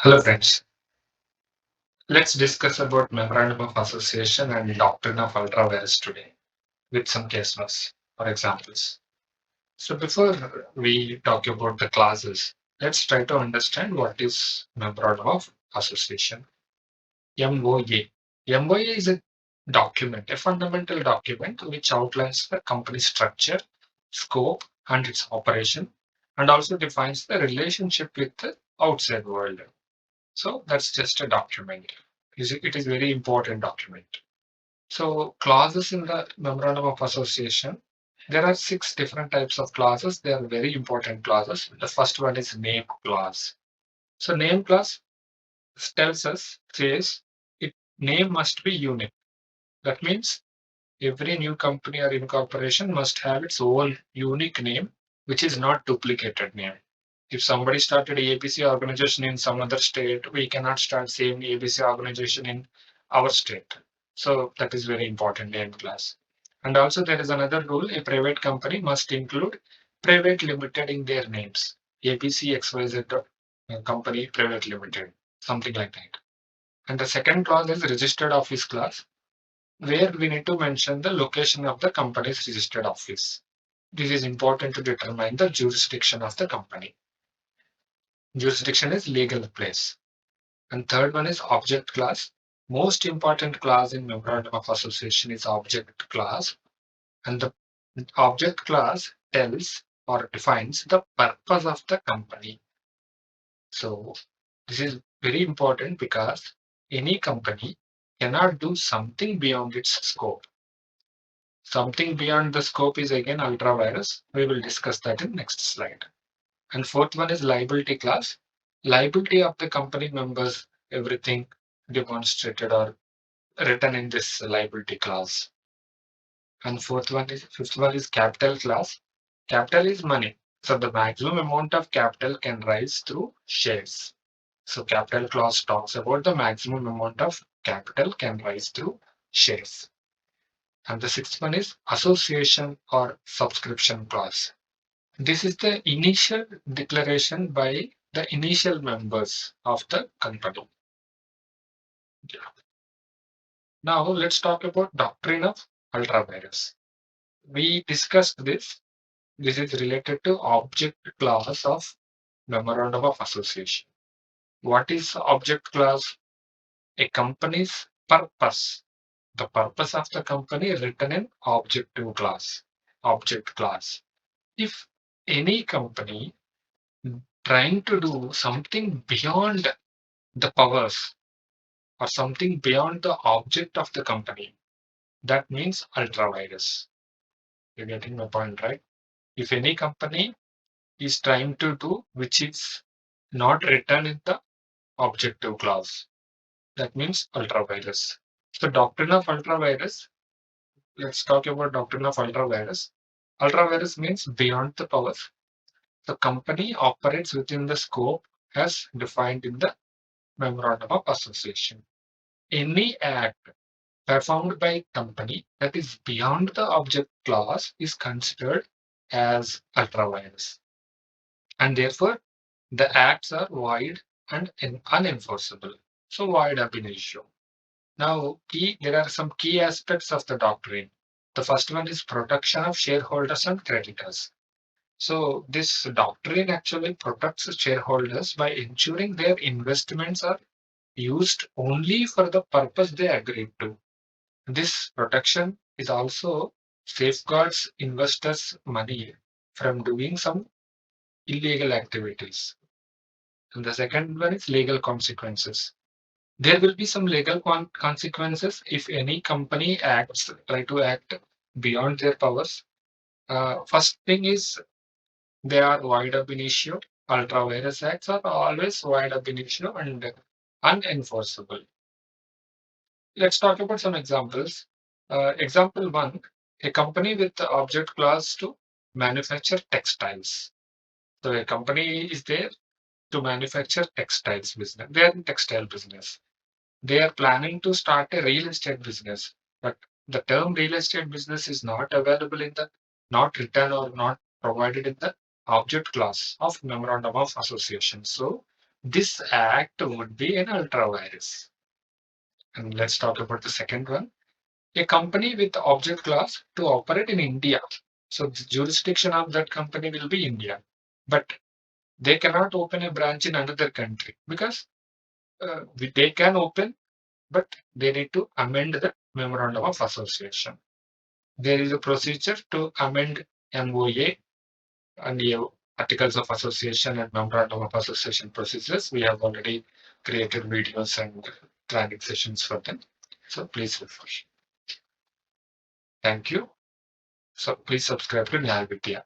Hello friends, let's discuss about Memorandum of Association and Doctrine of Ultra Vires today with some case laws or examples. So before we talk about the clauses, let's try to understand what is Memorandum of Association. MOA. MOA is a document, a fundamental document which outlines the company structure, scope, and its operation, and also defines the relationship with the outside world. So that's just a document. It is very important document. So clauses in the Memorandum of Association, there are six different types of clauses. They are very important clauses. The first one is name clause. So name clause says it name must be unique. That means every new company or incorporation must have its own unique name, which is not duplicated name. If somebody started a ABC organization in some other state, we cannot start same ABC organization in our state. So that is very important name class. And also there is another rule: a private company must include private limited in their names. ABC XYZ company private limited, something like that. And the second clause is registered office clause, where we need to mention the location of the company's registered office. This is important to determine the jurisdiction of the company. Jurisdiction is legal place. And third one is object clause. Most important clause in Memorandum of Association is object clause. And the object clause tells or defines the purpose of the company. So this is very important because any company cannot do something beyond its scope. Something beyond the scope is again ultra virus. We will discuss that in next slide. And fourth one is liability clause. Liability of the company members, everything demonstrated or written in this liability clause. And fifth one is capital clause. Capital is money. So the maximum amount of capital can rise through shares. So capital clause talks about the maximum amount of capital can rise through shares. And the sixth one is association or subscription clause. This is the initial declaration by the initial members of the company. Yeah. Now let's talk about doctrine of ultra vires. We discussed this. This is related to object clause of Memorandum of Association. What is object clause? A company's purpose. The purpose of the company written in objective clause. Object clause. If any company trying to do something beyond the powers or something beyond the object of the company, that means ultra virus. You're getting my point, right? If any company is trying to do which is not written in the objective clause, that means ultra virus. So doctrine of ultra virus, let's talk about doctrine of ultra virus. Ultra virus means beyond the powers. The company operates within the scope as defined in the Memorandum of Association. Any act performed by company that is beyond the object clause is considered as ultra vires, and therefore the acts are void and unenforceable. So void ab initio. Now, there are some key aspects of the doctrine. The first one is protection of shareholders and creditors. So this doctrine actually protects shareholders by ensuring their investments are used only for the purpose they agreed to. This protection is also safeguards investors' money from doing some illegal activities. And the second one is legal consequences. There will be some legal consequences if any company try to act beyond their powers. First thing is they are void ab initio. Ultra virus acts are always void ab initio and unenforceable. Let's talk about some examples. Example one, a company with the object clause to manufacture textiles. So a company is there to manufacture textiles business. They are in textile business. They are planning to start a real estate business, but the term real estate business is not available in the, not written or not provided in the object clause of Memorandum of Association. So This act would be an ultra virus. And let's talk about the second one. A company with object class to operate in India. So the jurisdiction of that company will be India. But they cannot open a branch in another country because they can open, but they need to amend the memorandum of association. There is a procedure to amend MOA and the articles of association and memorandum of association procedures. We have already created videos and training sessions for them. So please refer. Thank you. So please subscribe to Nyaya Vidya.